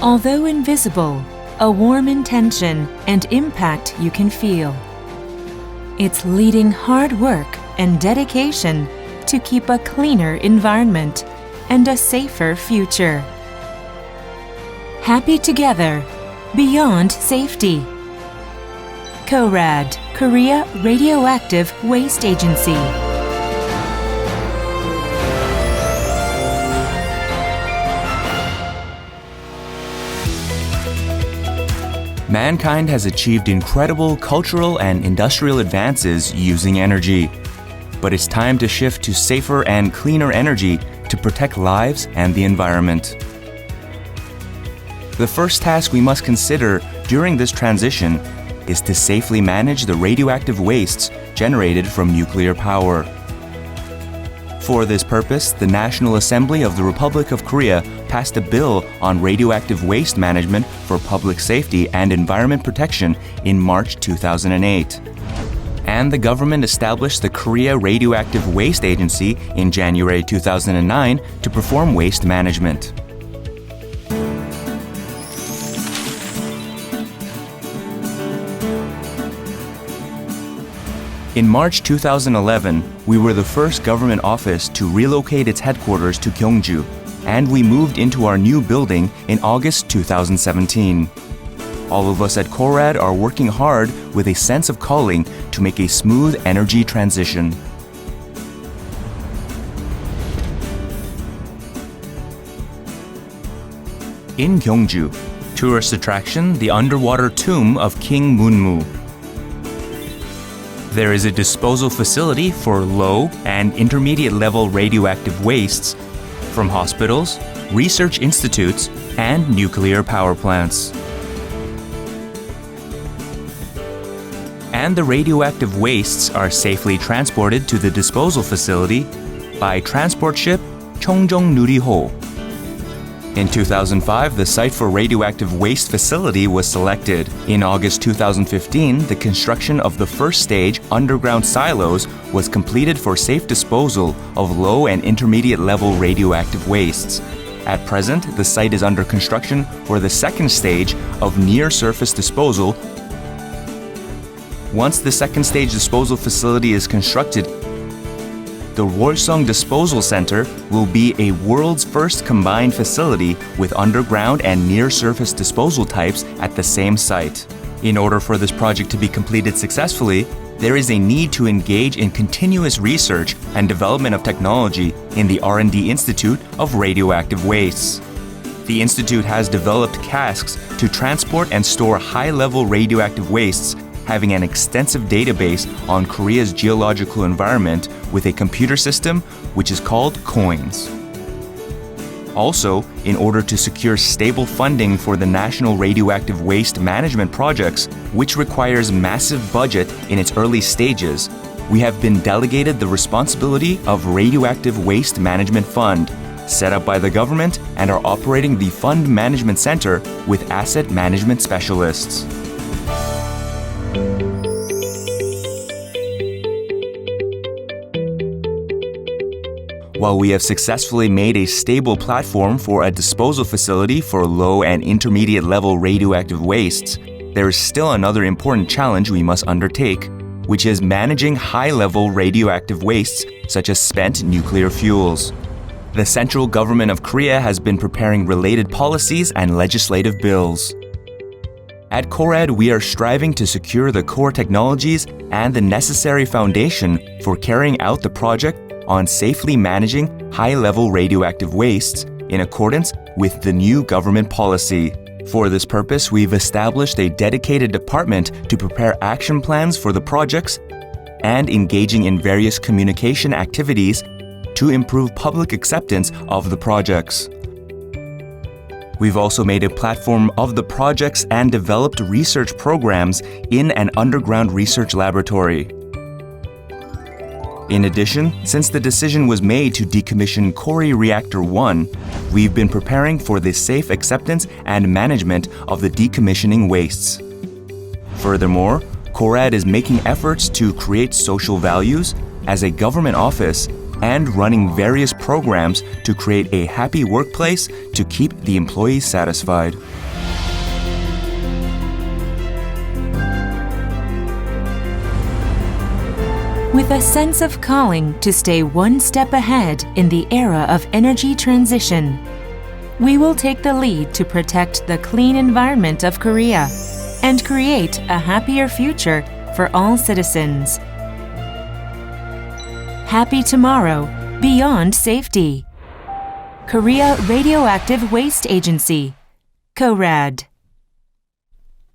Although invisible, a warm intention and impact you can feel. It's leading hard work and dedication to keep a cleaner environment and a safer future. Happy together, beyond safety. Korad, Korea Radioactive Waste Agency. Mankind has achieved incredible cultural and industrial advances using energy. But it's time to shift to safer and cleaner energy to protect lives and the environment. The first task we must consider during this transition is to safely manage the radioactive wastes generated from nuclear power. For this purpose, the National Assembly of the Republic of Korea passed a bill on radioactive waste management for public safety and environment protection in March 2008. And the government established the Korea Radioactive Waste Agency in January 2009 to perform waste management. In March 2011, we were the first government office to relocate its headquarters to Gyeongju, and we moved into our new building in August 2017. All of us at Korad are working hard with a sense of calling to make a smooth energy transition. In Gyeongju, tourist attraction, the underwater tomb of King Munmu. There is a disposal facility for low and intermediate level radioactive wastes from hospitals, research institutes, and nuclear power plants. And the radioactive wastes are safely transported to the disposal facility by transport ship Cheongjong Nuriho. In 2005, the site for radioactive waste facility was selected. In August 2015, the construction of the first stage underground silos was completed for safe disposal of low and intermediate level radioactive wastes. At present, the site is under construction for the second stage of near-surface disposal. Once the second stage disposal facility is constructed, the Wolseong Disposal Center will be a world's first combined facility with underground and near-surface disposal types at the same site. In order for this project to be completed successfully, there is a need to engage in continuous research and development of technology in the R&D Institute of Radioactive Wastes. The institute has developed casks to transport and store high-level radioactive wastes, having an extensive database on Korea's geological environment with a computer system which is called COINS. Also, in order to secure stable funding for the national radioactive waste management projects, which requires massive budget in its early stages, we have been delegated the responsibility of Radioactive Waste Management Fund, set up by the government, and are operating the Fund Management Center with asset management specialists. While we have successfully made a stable platform for a disposal facility for low and intermediate level radioactive wastes, there is still another important challenge we must undertake, which is managing high-level radioactive wastes such as spent nuclear fuels. The central government of Korea has been preparing related policies and legislative bills. At Korad, we are striving to secure the core technologies and the necessary foundation for carrying out the project on safely managing high-level radioactive wastes in accordance with the new government policy. For this purpose, we've established a dedicated department to prepare action plans for the projects and engaging in various communication activities to improve public acceptance of the projects. We've also made a platform of the projects and developed research programs in an underground research laboratory. In addition, since the decision was made to decommission Kori Reactor 1, we've been preparing for the safe acceptance and management of the decommissioning wastes. Furthermore, Korad is making efforts to create social values. As a government office, and running various programs to create a happy workplace to keep the employees satisfied. With a sense of calling to stay one step ahead in the era of energy transition, we will take the lead to protect the clean environment of Korea and create a happier future for all citizens. Happy tomorrow, beyond safety. Korea Radioactive Waste Agency, Korad.